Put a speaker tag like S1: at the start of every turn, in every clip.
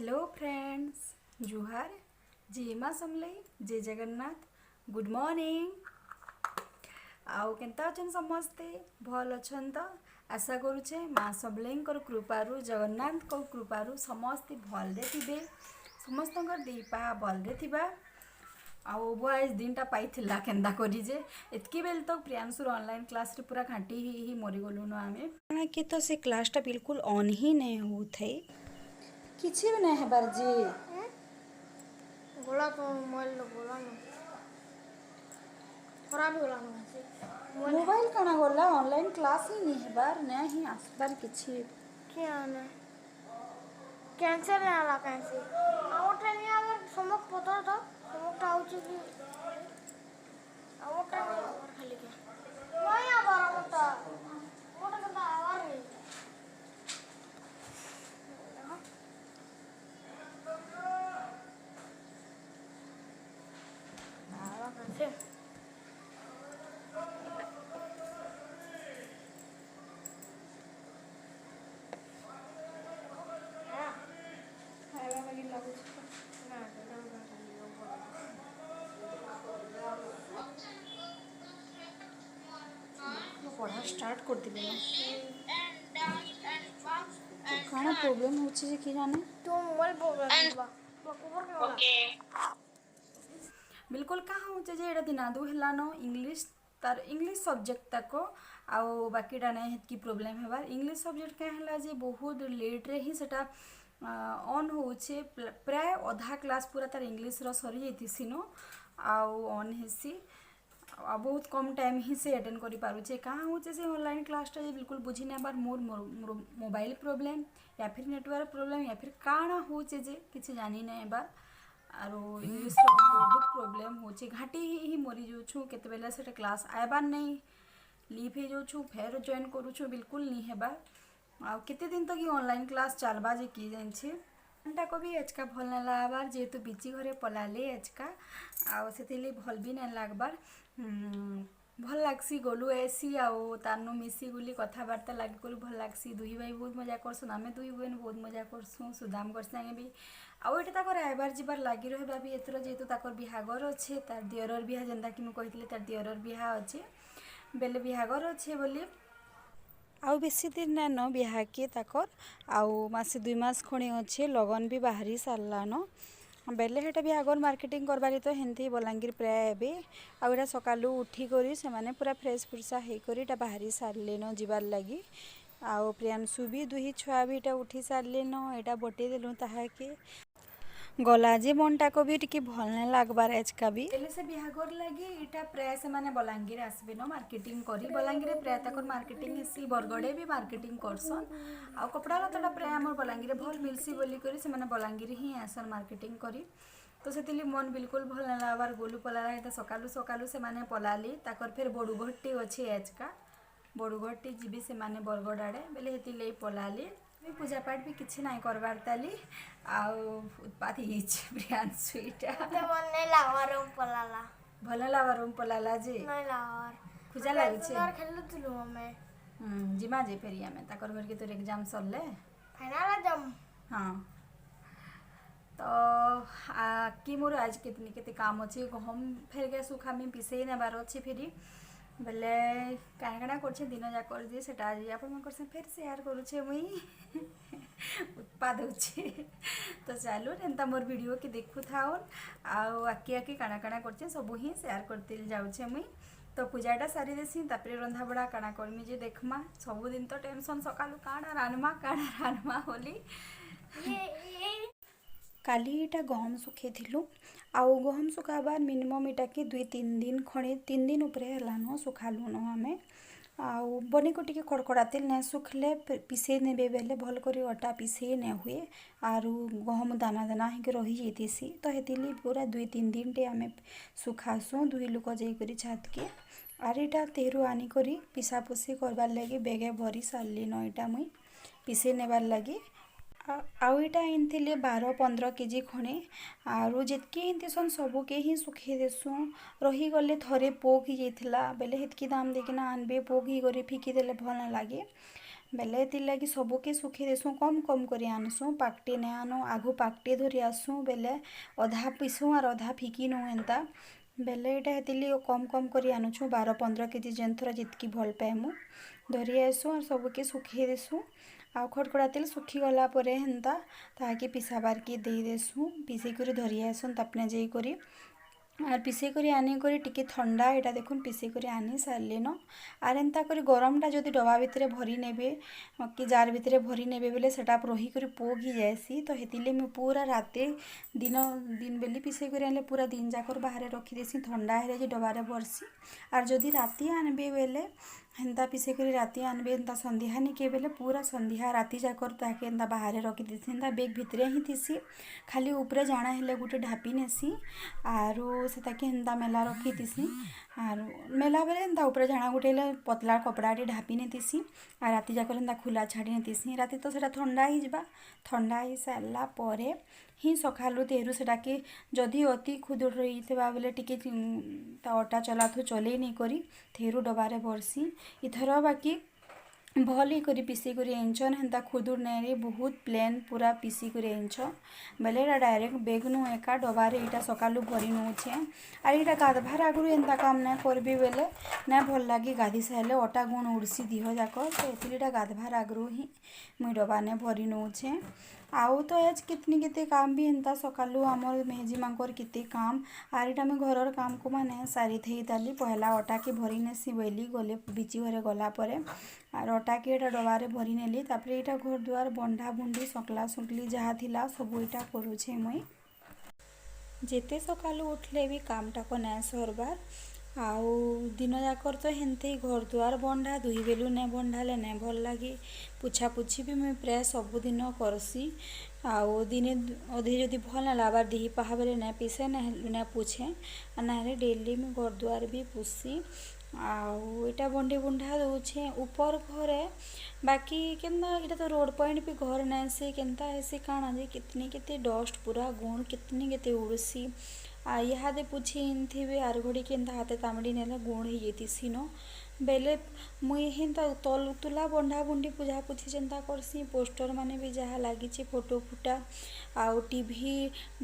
S1: Hello friends, जुहार, जय माँ समलई, जय जगन्नाथ। Good morning. आउ केन्ता अछन समस्ते? भल अछन तो? आशा करुचे माँ सबलेंकर कृपारू जगन्नाथ को कृपारू समस्ते भलरे थिबे, समस्तंकर दीपा भलरे थिबा। आउ वो आज दिनटा पाइथिला केन्दा करी जे एतकी बेल तक प्रियांशुर ऑनलाइन क्लास रे पूरा घाटी ही मरी गलु न आमे काना कि तो से क्लासटा बिल्कुल ऑन ही नहीं होथै, किछि भी नहीं हेबार जी।
S2: गोला तो मोबाइल गोला न खराब गोला न
S1: मोबाइल काना गला ऑनलाइन क्लास ही नहीं हेबार नहीं आसबार किछि
S2: क्या ना कैंसर है आला कैंसर आउट नहीं आला समक पता तो समक आउची की आउट नहीं और खाली क्या वही आवार मोटा मोटा तो आवार नहीं आला कैंसर
S1: खाଇବା ଲାଗି ଲାଗୁଛି
S2: ना
S1: पढ़ा स्टार्ट कर दिले काना प्रॉब्लम होछि जे कि जाने
S2: तो मोबाइल प्रॉब्लम बा बकोबर के वाला
S1: बिल्कुल कहाँ होचे जे एटा दिना दु हेला न इंग्लिश तार इंग्लिश सब्जेक्ट तक आउ बाकीटा नहीं हेतकी प्रॉब्लम हेबार। इंग्लिश सब्जेक्ट क्या हेला जे बहुत लेट रे ही सेटा ऑन होचे, प्राय अधा क्लास पूरा तार इंग्लिश रो सरी जैतिसी न आउ ऑन हेसी आ बहुत कम टाइम ही से अटेंड करि पारुचे। कहाँ होचे से ऑनलाइन क्लासटा जे बिल्कुल बुझी ना बार मोर मोबाइल प्रॉब्लम या फिर नेटवर्क प्रॉब्लम या फिर काଣା होचे जे किछि जानी नहीं बार आरो इंग्लिश बहुत प्रॉब्लम होचे। घाटी ही मरी जाऊँ केते बेला से क्लास आयबार नहीं लीव हो जाऊँ फेर जॉइन करूँ बिल्कुल नहीं हेबार। आ केते दिन तक ऑनलाइन क्लास चलबा जे की जानी घंटा को भी एचका भल ना लगबार जेहेतु बिची घरे पलाले एचका आउ से भल भी ना लगबार। भल लागसी गलु ऐसी आउ तानु मिसी गुली कथबार्ता लगे कर भल लागसी। दुई भाई बहुत मजा करसन, आमे दुई बहन बहुत मजा करसुँ सुदाम कर संगे भी आउ एटा ताकर आइबार जिबार लगी रहबा भी एथर जेहेतु ताकर बिहागर अच्छे तार दियरर बिहा जेनता कि मुझे तार दियरर बिहा अच्छे बेले बिहागर अच्छे बोली आउ बेसी दिन ना न बिहा के ताकर आउ मासे 2 मास खणी अच्छे लगन भी बाहरी सारलान बेले हेटा बिहागर मार्केटिंग करबार तो हेन्ती बलांगीर प्राय एबे आउटा सकालू उठी करी से माने पूरा फ्रेश फुर्सा हे करी बाहरी सारलेन जिबार लगी आउ प्रियांशु भी दुही छुआ भी उठी सारलेन एटा बटे देलु ताहाके गला जे मनटा को भी टिके भल ना लागबार एचका भी एले से बिहागर लगी इटा प्राय से माने बलांगीर आसबे न मार्केटिंग करी बलांगीर प्राय तकर मार्केटिंग हेसी बरगड़े भी मार्केटिंग करसन आ कपड़ा लतटा प्राय हमर बलांगीर भल मिलसी बोली करी से माने बलांगीर ही आसन मार्केटिंग करी तो से मन बिल्कुल भल ना लागबार गोलू पलाला तो सकालू सकालू से माने पलाली ताकर फिर बड़ू घट्टी अच्छे एचका बड़ू घट्टी जीवी से माने बरगड़ आड़े बेले हेती ले पलाली पूजा पाठ भी किसी ना करबार ताली आउ उत्पात प्रियांशु इटा
S2: तो मन नहीं लागवार रूम पलाला
S1: भल लावार रूम पलाला जे
S2: नहीं लागवार
S1: खुजा लागे
S2: यार खेलु तुलु हमें
S1: जिमा जे फेरिया में ताकर घर के तोर एग्जाम सरले
S2: फाइनल जम
S1: हाँ तो कि मोर आज कितनी केते काम अच्छे गहम फेर गया सुखा में पिसे नेबार अच्छे फेरी बेले काଣା काଣା करछे दिन जाक कर जे सेटा आज आपण मन करसे फेर शेयर करूछे मुई उत्पाद होछे तो चालू एंता मोर वीडियो के देखु थाउन आउ आकी आकी काଣା काଣା करछे सब ही शेयर करते जाउछे मुई तो पूजाटा सारी देसी तापरे रंधा बड़ा काଣା करमी जे देखमा सब दिन तो टेंशन सकालू काଣା रानमा होली काली इटा गहम सुखे थिलु आउ गहम सुखाबार मिनिमम इटा के 2-3 दिन खणे 3 दिन उपरे हलानो सुखालु न हमें आउ बने को टिके खड़खड़ा तेल न सुखले पिसे नेबे बेले भल करी अटा पिसे ने हुए आरु गहम दाना दाना ही रही जेतीसी तो हेतिली पूरा 2-3 दिन टे आमे सुखासु दुई लोक जाई करी छात के आर इटा तेरु आनी करी पिसा पुसी करबार लगी बेगे भरी सारली न इटा मुई पिसे नेबार लगी आउ इटा आनी 12-15 केजी खणे आरु जितके इंतेसन सबू के ही सुखे देसु रही गले थरे पोक ही जाइथिला बेले हेतकी दाम देकिना आनबे पोक ही करे फिकी देले भल ना लागे ବେଲେ ଏଥିର୍ ଲାଗି ସବୁକେ ଶୁଖେଇ ଦେସୁଁ କମ୍ କମ୍ କରି ଆନସୁଁ ପାକଟେ ନାଇଁ ଆନୁ ଆଘୁ ପାକଟେ ଧରି ଆସୁଁ ବେଲେ ଅଧା ପିସୁଁ ଆର୍ ଅଧା ଫିକି ନଉଁ ଏନ୍ତା ବେଲେ ଏଇଟା ହେଥିର୍ଲାଗି କମ୍ କମ୍ କରି ଆନୁଛୁଁ 12-15 କେଜି ଯେନ୍ଥର ଯେତ୍କି ଭଲ୍ ପାଏମୁ ଧରି ଆଏସୁଁ ଆର୍ ସବୁକେ ଶୁଖେଇ ଦେସୁଁ ଆଉ ଖଡ଼ଖଡ଼ା ତେଲ୍ ଶୁଖିଗଲା ପରେ ହେନ୍ତା ତାହାକେ ପିସାବାର୍କେ ଦେଇଦେସୁଁ ପିସେଇକରି ଧରି ଆଏସୁଁ ତାପ୍ନେ ଯାଇକରି আর পিসেই করে আনিকরি টিকে ଥଣ୍ଡା ଏଇଟା ଦେଖୁନ୍ ପିସେଇ କରି ଆନି ସାରିଲେନ ଆର୍ ଏନ୍ତା କରି ଗରମଟା ଯଦି ଡବା ଭିତରେ ଭରି ନେବେ କି ଜାର୍ ଭିତରେ ଭରି ନେବେ ବେଲେ ସେଟା ରହିକରି ପୋକ୍ ହେଇଯାଏସି ତ ହେଥିର୍ଲାଗି ମୁଇଁ ପୁରା ରାତି ଦିନ୍ ବେଲି ପିସେଇ କରି ଆଣିଲେ ପୁରା ଦିନ୍ ଯାକର ବାହାରେ ରଖିଦେସି ଥଣ୍ଡା ହେଲେ ଯେ ଡବାରେ ଭର୍ସି ଆର୍ ଯଦି ରାତି ଆନବେ ବେଲେ ହେନ୍ତା ପିସେଇ କରି ରାତି ଆନବେ ଏନ୍ତା ସନ୍ଧ୍ୟା ନିକେ ବେଲେ ପୁରା ସନ୍ଧ୍ୟା ରାତି ଯାକର ତାହାକେ ଏନ୍ତା ବାହାରେ ରଖିଦେସି ଏନ୍ତା ବେଗ୍ ଭିତରେ ହିଁ ଥିସି ଖାଲି ଉପରେ ଜାଣା ହେଲେ ଗୁଟେ ଢାପି ନେସି ଆରୁ ସେତାକେ ହେନ୍ତା ମେଲା ରଖିଥିସି ଆରୁ ମେଲା ବେଲେ ଏନ୍ତା ଉପରେ ଝାଣା ଗୁଟେ ହେଲେ ପତଲା କପଡ଼ାଟେ ଢାପି ନେଥିସି ଆର୍ ରାତି ଯାକର ଏନ୍ତା ଖୁଲା ଛାଡ଼ି ନେଥିସି ରାତି ତ ସେଟା ଥଣ୍ଡା ହେଇଯିବା ଥଣ୍ଡା ହେଇ ସାରିଲା ପରେ ହିଁ ସକାଳୁ ତେହେରୁ ସେଟାକେ ଯଦି ଅତି ଖୁଦୁର୍ ହେଇଥିବା ବେଲେ ଟିକେ ତା ଅଟା ଚଲାଥୁ ଚଲେଇ ନେଇକରି ତେହେରୁ ଡବାରେ ଭର୍ସି ଇଥର ବାକି ଭଲ୍ ହେଇକରି ପିସେଇ କରି ଆନିଛନ୍ ହେନ୍ତା ଖୁଦୁର୍ ନାଇଁରେ ବହୁତ୍ ପ୍ଲେନ୍ ପୁରା ପିସି କରି ଆନିଛନ୍ ବେଲେ ଏଇଟା ଡାଇରେକ୍ଟ ବେଗ୍ନୁ ଏକା ଡବାରେ ଏଇଟା ସକାଳୁ ଭରି ନଉଛେ ଆର୍ ଏଇଟା ଗାଧବାର୍ ଆଗରୁ ଏନ୍ତା କାମ୍ ନାଇଁ କରବି ବେଲେ ନାଇଁ ଭଲ୍ ଲାଗି ଗାଧି ସାରିଲେ ଅଟା ଗୁଣ୍ ଉଡ଼୍ସି ଦିହ ଯାକ ତ ଏଥିର୍ଲାଗି ଏଇଟା ଗାଧବାର୍ ଆଗରୁ ହିଁ ମୁଇଁ ଡବାନେ ଭରି ନଉଛେ ଆଉ ତ ଏଜ୍ କେତ୍ନି କେତେ କାମ୍ ବି ହେନ୍ତା ସକାଳୁ ଆମର୍ ମେହେଜିମାଙ୍କର୍ କେତେ କାମ୍ ଆର୍ ଏଇଟା ମୁଇଁ ଘରର କାମ୍କୁମାନେ ସାରିଥେଇ ତାଲି ପହେଲା ଅଟାକେ ଭରି ନେସି ବଇଲି ଗଲେ ବିଚି ଘରେ ଗଲା ପରେ ଆର୍ ଅଟାକେ ଏଇଟା ଡବାରେ ଭରି ନେଲି ତାପରେ ଏଇଟା ଘର ଦୁଆର ବଣ୍ଡା ବୁଣ୍ଡି ସକଲା ସୁକଲି ଯାହା ଥିଲା ସବୁ ଏଇଟା କରୁଛେ ମୁଇଁ ଯେତେ ସକାଳୁ ଉଠଲେ ବି କାମଟାକ ନାଇଁ ସରବାର୍ ଆଉ ଦିନ ଯାକର ତ ହେନ୍ତି ଘର ଦୁଆର ବଣ୍ଡା ଦୁହି ବେଲୁ ନାଇଁ ବଣ୍ଡାଲେ ନାଇଁ ଭଲ୍ ଲାଗି ପୁଛା ପୁଛି ବି ମୁଇଁ ପ୍ରାୟ ସବୁଦିନ କରସି ଆଉ ଦିନେ ଅଧେ ଯଦି ଭଲ୍ ନାଇଁ ଲାଗବାର୍ ଦିହି ପାହା ବେଲେ ନାଇଁ ପିସେ ନାଇଁ ପୁଛେ ଆର୍ ନାଇଁରେ ଡେଲି ମୁଇଁ ଘର ଦୁଆର ବି ପୁଛସି ଆଉ ଏଇଟା ବଣ୍ଡି ବୁଣ୍ଡା ଦଉଛେ ଉପର ଘରେ ବାକି କେନ୍ତା ଏଇଟା ତ ରୋଡ଼ ପଏଣ୍ଟ ବି ଘର ନାଇଁସି କେନ୍ତା ହେସି କାଣା ଯେ କେତ୍ନି କେତେ ଡଷ୍ଟ ପୁରା ଗୁଣ୍ କେତ୍ନି କେତେ ଉଡ଼୍ସି ଆଉ ଇହାଦେ ପୁଛି ଆନିଥିବେ ଆର୍ ଘଡ଼ି କେନ୍ତା ହାତେ ତାମଡ଼ି ନେଲେ ଗୁଣ୍ ହେଇଯାଇଥିସି ନ ବେଲେ ମୁଇଁ ହେନ୍ତା ତୁଲା ବଣ୍ଡା ବୁଣ୍ଡି ପୁଝା ପୁଛି ଯେନ୍ତା କରସି ପୋଷ୍ଟର ମାନେ ବି ଯାହା ଲାଗିଛି ଫଟୋ ଫୁଟା ଆଉ ଟିଭି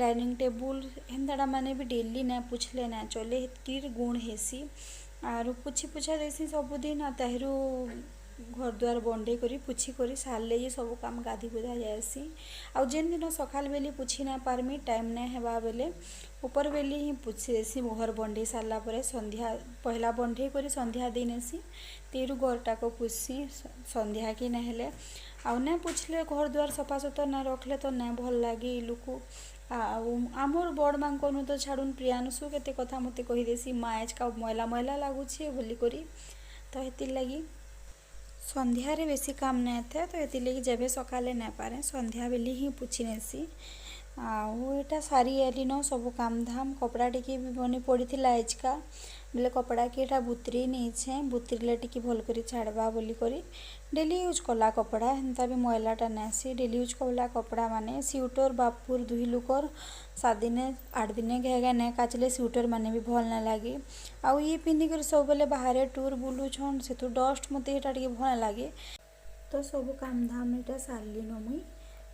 S1: ଡାଇନିଂ ଟେବୁଲ୍ ହେନ୍ତାଟା ମାନେ ବି ଡେଲି ନାଇଁ ପୁଛଲେ ନାଇଁ ଚଲେ ହେତ୍କିର୍ ଗୁଣ୍ ହେସି ଆରୁ ପୁଛି ପୁଛା ଦେସି ସବୁଦିନ ଆଉ ତାହିରୁ ଘର ଦୁଆର ବଣ୍ଡେଇ କରି ପୁଛି କରି ସାରଲେ ଯେ ସବୁ କାମ ଗାଧି ଗୁଧା ଯାଏସି ଆଉ ଯେନ୍ ଦିନ ସକାଳ ବେଲି ପୁଛି ନାଇଁ ପାରମି ଟାଇମ୍ ନାଇଁ ହେବା ବେଲେ ଉପର ବେଲି ହିଁ ପୁଛି ଦେସି ଘର ବଣ୍ଡେଇ ସାରିଲା ପରେ ସନ୍ଧ୍ୟା ପହିଲା ବଣ୍ଡେଇ କରି ସନ୍ଧ୍ୟା ଦେଇ ନେସି ତେରୁ ଘରଟାକୁ ପୁଛସି ସନ୍ଧ୍ୟା କି ନାଇଁ ହେଲେ ଆଉ ନାଇଁ ପୁଛଲେ ଘର ଦୁଆର ସଫା ସୁତର ନାଇଁ ରଖଲେ ତ ନାଇଁ ଭଲ୍ ଲାଗେ ଇ ଲୁକୁ ଆଉ ଆମର୍ ବଡ଼ମାନଙ୍କନୁ ତ ଛାଡ଼ୁନ୍ ପ୍ରିୟାଂଶୁ କେତେ କଥା ମତେ କହିଦେସି ମା ଏଜକା ମଇଲା ମଇଲା ଲାଗୁଛେ ବୋଲିକରି ତ ହେଥିର୍ଲାଗି ସନ୍ଧ୍ୟାରେ ବେଶୀ କାମ୍ ନାଇଁ ଥାଏ ତ ହେଥିର୍ଲାଗି ଯେବେ ସକାଳେ ନାଇଁ ପାରେ ସନ୍ଧ୍ୟା ବେଲି ହିଁ ପୁଛି ନେସି ଆଉ ଏଇଟା ସାରି ଆଇଲିନ ସବୁ କାମ୍ ଧାମ୍ କପଡ଼ା ଟିକେ ବି ବନି ପଡ଼ିଥିଲା ଏଜକା ବେଲେ କପଡ଼ାକେ ଏଇଟା ବୁତରେଇ ନେଇଛେ ବୁତରିଲେ ଟିକେ ଭଲ୍ କରି ଛାଡ଼ବା ବୋଲିକରି ଡେଲି ୟୁଜ୍ କଲା କପଡ଼ା ହେନ୍ତା ବି ମଇଲାଟା ନାଇଁସି ଡେଲି ୟୁଜ୍ କଲା କପଡ଼ା ମାନେ ସିଉଟର୍ ବାପୁର୍ ଦୁହି ଲୁକର୍ 7 ଦିନେ 8 ଦିନେ ଘାଏ ନାଇଁ କାଚଲେ ସିଉଟର୍ ମାନେ ବି ଭଲ୍ ନାଇଁ ଲାଗେ ଆଉ ଇ ପିନ୍ଧିକରି ସବୁବେଲେ ବାହାରେ ଟୁର୍ ବୁଲୁଛନ୍ ସେଠୁ ଡଷ୍ଟ ମତେ ଏଇଟା ଟିକେ ଭଲ୍ ଲାଗେ ତ ସବୁ କାମ୍ ଧାମ୍ ଏଇଟା ସାରଲିନ ମୁଇଁ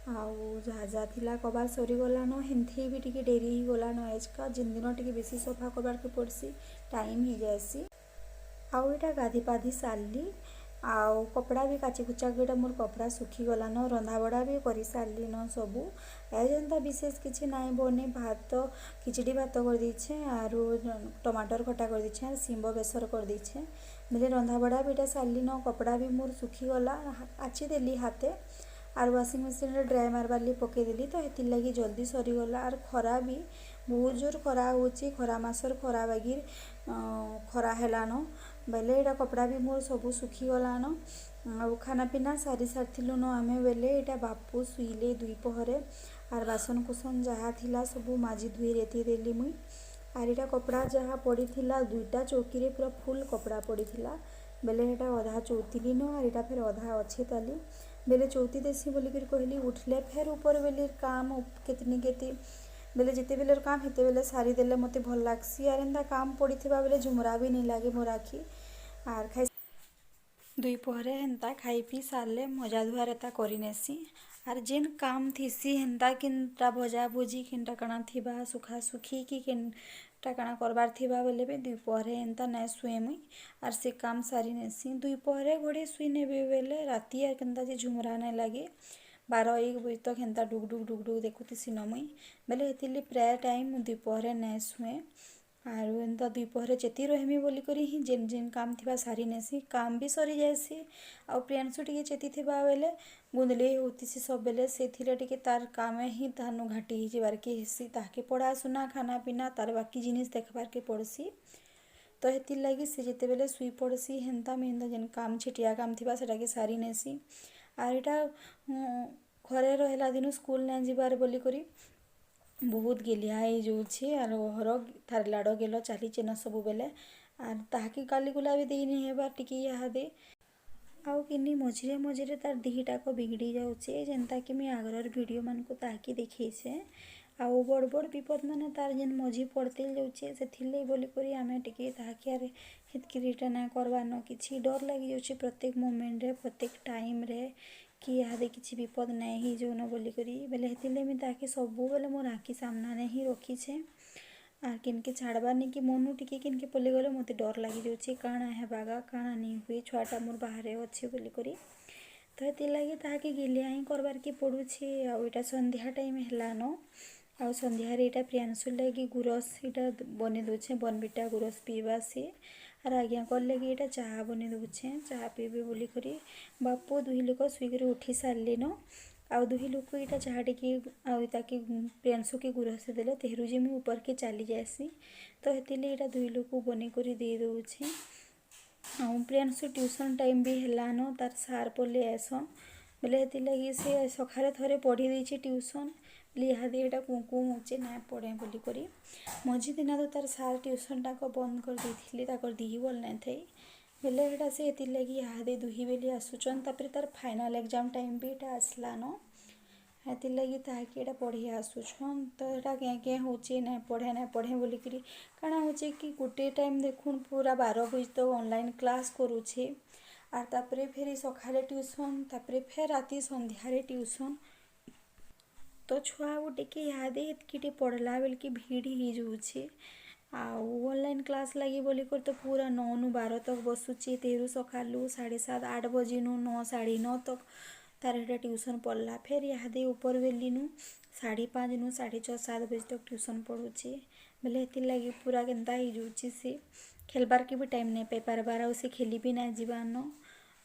S1: ଆଉ ଯାହା ଯାହା ଥିଲା କବାର୍ ସରିଗଲାନ ହେନ୍ଥି ବି ଟିକେ ଡେରି ହେଇଗଲାନ ଏଜକା ଯେନ୍ ଦିନ ଟିକେ ବେଶୀ ସଫା କରବାର୍କେ ପଡ଼୍ସି ଟାଇମ୍ ହେଇଯାଏସି ଆଉ ଏଇଟା ଗାଧି ପାଧି ସାରଲି ଆଉ କପଡ଼ା ବି କାଚି କୁଚା ଏଇଟା ମୋର୍ କପଡ଼ା ଶୁଖିଗଲାନ ରନ୍ଧାବଢ଼ା ବି କରି ସାରଲିନ ସବୁ ଯେନ୍ତା ବିଶେଷ କିଛି ନାଇଁ ବନେ ଭାତ ଖିଚଡ଼ି ଭାତ କରିଦେଇଛେ ଆରୁ ଟମାଟର ଖଟା କରିଦେଇଛେ ଆର୍ ଶିମ୍ବ ବେସର କରିଦେଇଛେ ବେଲେ ରନ୍ଧାବଢ଼ା ବି ଏଇଟା ସାରଲିନ କପଡ଼ା ବି ମୋର୍ ଶୁଖିଗଲା ଆଚି ଦେଲି ହାତେ ଆର୍ ୱାସିଂ ମେସିନ୍ରେ ଡ୍ରାଏ ମାରବାର୍ ଲାଗି ପକେଇଦେଲି ତ ହେଥିର୍ଲାଗି ଜଲ୍ଦି ସରିଗଲା ଆର୍ ଖରା ବି ବହୁତ ଜୋର୍ ଖରା ହଉଛି ଖରା ମାସର ଖରା ବାଗିର୍ ଖରା ହେଲାନ ବେଲେ ଏଇଟା କପଡ଼ା ବି ମୋର୍ ସବୁ ଶୁଖିଗଲାନ ଆଉ ଖାନା ପିନା ସାରି ସାରିଥିଲୁନ ଆମେ ବେଲେ ଏଇଟା ବାପୁ ଶୁଇଲେ 2 ପହରେ ଆର୍ ବାସନ କୁସନ ଯାହା ଥିଲା ସବୁ ମାଜି ଧୁଇ ରେତି ଦେଲି ମୁଇଁ ଆର୍ ଏଇଟା କପଡ଼ା ଯାହା ପଡ଼ିଥିଲା 2ଟା ଚୌକିରେ ପୁରା ଫୁଲ୍ କପଡ଼ା ପଡ଼ିଥିଲା ବେଲେ ଏଇଟା ଅଧା ଚौतिलिନ ଆର୍ ଏଇଟା ଫେର୍ ଅଧା ଅଛେ ତାଲି ବେଲେ ଚौति ଦେସି बोलिकर कहली उठले फेर ऊपर बेले काम केतनी केती बेले जितेबेले काम हेतेबेले सारी देले मते भल लागसी आर एंदा काम पड़ीथिबा बेले झुमरा भी नहीं लागे मोर आखि आर खाई दुई पहरे हेन्ता खाई पी सारले मजा धुआर एता करिनेसी आर जेन काम थिसी हेन्ता किनटा भजा भुजी किनटा काଣା थिबा सुखा सुखी कि किनटा काଣା करबार थिबा बेले भी दुई पहरे हेन्ता नाइ सुए मुई आर से काम सारी नेसी दुई पहरे घड़ी सुई नेबे बेले राति आर केन्ता जे झुमरा नाइ लागे 12-1 बजे तक हेन्ता डुक देखुथिसी न मुई बेले हेतिरले प्राय टाइम दुई पहरे नाइ सुए आरु एन्ता दुई पहरे चेती रहमी बोली करी ही जेन जेन काम थिबा सारी नेसी काम भी सरी जाएसी आउ प्रियांशु टिके चेती थिबा बेले गुंदली होतिसी सब बेले सेथिरे टिके तार कामे ही तानु घाटी ही जिबार के हेसी ताके पढ़ा सुना खाना पीना तार बाकी जिनिस देखबार के पड़सी तो हेतिर लगी से जेते बेले सुई पड़सी हेन्ता मेन्ता जेन काम छिटिया काम थिबा सेटा के सारी नेसी आर एटा घरे रहला दिनु स्कूल ना जिबार बोली करी बहुत गिलिया हो जाऊे आर घर तार लाड़ गेल चलीचे न सब बेले आर ताकि गाली गुला भी देनी हेबार टिके इहादे आउ किनी मझिरे मझिरे तार दिहिटाक बिगड़ी जाऊे जेनता कि मुई आगरर वीडियो मानकु ताकि देखीसे आउ बड़ बड़ विपद माने तार जेन मझी पड़ते जाऊे से बोली करी आमे टिके ताकि आर हेतकी रिटा ना करबार न किछि डर लगी जाऊे प्रत्येक मोमेंट रे प्रत्येक टाइम रे कि इहादे किछि विपद नाइ ही जो न बोली करी बेले हेतिरले मुई ताके सबु बेले मोर आखि सामने ही रखीछे आर किनके छाड़बार नहीं कि मनु टिके किनके पल्ले गले मते डर लगी जाऊे काଣା हेबागा काଣା नहीं हुए छुआटा मोर बाहरे अच्छे बोली करी तो हेतिर लगी ताके गिलिया ही करबार के पड़ुछे आउ एटा संध्या टाइम हेलान आउ संध्यारे एटा प्रियांशु लगी गुरस एटा बने दउछे बनबिटा गुरस पीबा से आर आज्ञा कर लगी एटा चाहा बने दउछे चाहा पीबे बोली करी बापू दुही लोक सुईकरी उठी सारले न आउ दुही लोक एटा चाहा टिके आउ ताके प्रियांशु के गुरस देले तेहरू जे मुई ऊपर के चली जाएसी तो हेतिले एटा दुही लोक बने करी दे दउछे आउ प्रियांशु ट्यूशन टाइम भी हेलान तार सार पले आसन बेले हेतिर लगी से सखारे थरे पढ़ी देछि ट्यूशन इहादे एटा कुकु मुचे ना पढ़े बोली करी मझी दिना तो तार सार ट्यूशन टाक बंद कर देथिले ताकर दिही बोल नाइ थई बेले एटा से हेतिर लगी इहादे दुही बेली आसुचन तापर तार फाइनल एग्जाम टाइम भी एटा आसलान हेतिर लगी ताके एटा पढ़ी आसुछन तो एटा के होचे ना पढ़े बोली करी काଣା होचे कि गोटे टाइम देखुन पूरा 12 बजे तक ऑनलाइन क्लास करूछे आर तापरे फेर सखाले ट्यूशन तापरे फेर राति संध्यारे ट्यूशन तो छुआ गोटे के इहादे हेतकीटे पढ़ला बेल कि भीड़ ही जाऊे आउ ऑनलाइन क्लास लगी बोली कर तो पूरा 9-12 तक बसुचे तेरू सकालू 7:30-8 बजे 9 9:30 तक तार एटा ट्यूशन पढ़ला फिर इहादे ऊपर बेली 5:30 6:30-7 बजे तक ट्यूशन पढ़ुचे बेले हेतिर लगी पूरा केन्ता ही जाऊे से खेलबार के भी टाइम नहीं पाई पारबार आउ से खेली भी ना जीवान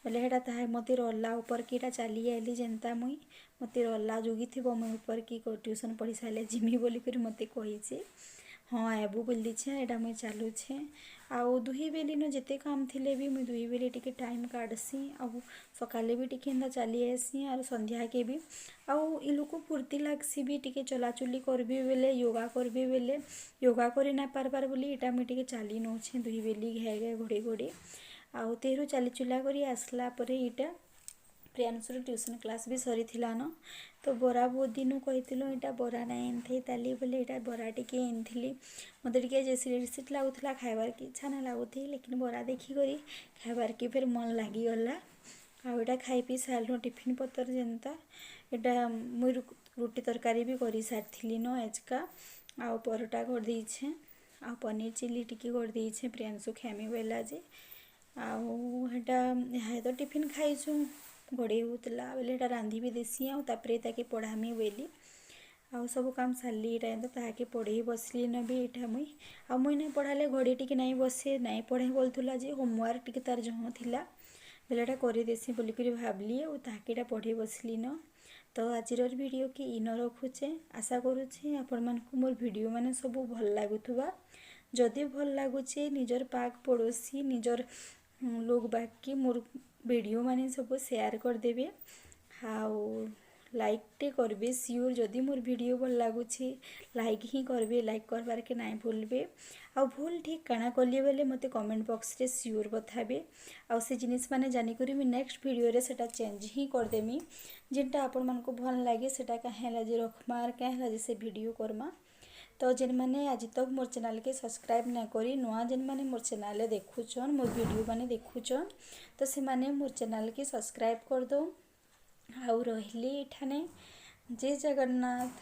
S1: बेले हेटा ताहे मते रला ऊपर की एटा चली आइली जेनता मुई मते रला जोगी थिबो मुई ऊपर की ट्यूशन पढ़ी सारे जिमी बोली करी मते कहिछे हाँ आबू बोली छे एटा मुई चालुछे आउ दुही बेली न जेते काम थिले भी मुई दुही बेली टिके टाइम काढसी आउ सकाले भी टिके एंदा चली आसी आर संध्या के भी आउ इ लोक फुर्ती लागसी भी टिके चलाचुली करबी बेले योगा करबी बेले योगा करी ना पारबार बोली एटा मुई टिके चाली नउछे दुही बेली घे घोड़े घोड़े आउ तेहरू चली चुला करी आसला परे इटा प्रियांशुर ट्यूशन क्लास भी सरी थिला न तो बरा बहुत दिन कहीथिलु एटा बरा ना एनथई ताली बोले एटा बरा टिके एनथिली मते टिके जेसी रिसिट लागुथला खाइबार की इच्छा ना लागुथी लेकिन बरा देखी करी खाइबार की फिर मन लागी गला आउ एटा खाई पी सारलु टिफिन पतर जेनता एटा मुई रुटी तरकारी भी करी सारथिली न एजका आउ परोटा कर देइछे आउ पनीर चिली टिके कर देइछे प्रियांशु खेमी बेला जे आउ हेटा हाय तो टिफिन खाइछु घोड़े होतला बेले एटा रांधी भी देसी आउ तापरे ताके पढ़ामी बेली आउ सब काम सारली एटा एंता ताके पढ़ी बसली न भी एटा मुई नहीं पढ़ाले घोड़े टिके नहीं बसे नहीं पढ़े बोलथुला जे होमवर्क टिके तार जहाँ थिला बेले एटा करी देसी बोली करी भाबली आउ ताके एटा पढ़ी बसली न तो आजिर वीडियो के इन रखुचे आशा करुचे आपण मानकु मोर वीडियो माने सब भल लागुथुबा जदि भल लागुचे निजर पाक पड़ोसी निजर लोग बाकी मोर वीडियो माने सब शेयर कर देबे हाउ लाइक टे करबे सियोर जदि मोर वीडियो भल लागुचे लाइक ही करबे लाइक करबार के नाइ भूलबे आ भूल ठीक काना कलिए बेले मते कमेंट बॉक्स रे सियोर बताबे आ से जिनिस माने जानि करी मी नेक्स्ट वीडियो रे सेटा चेंज ही कर देमी जेंटा आपण मानको भल लागे सेटा काहे लाजे रखमार काहे लाजे से वीडियो करमा तो जेन मैंने आज तक मोर चैनल के सब्सक्राइब ना करी नुआ जेन मैंने मोर चैनल देखुछन मोर वीडियो मैंने देखुछन तो से माने मोर चैनल के सब्सक्राइब कर दो। आउ रहिली एठाने जय जगन्नाथ।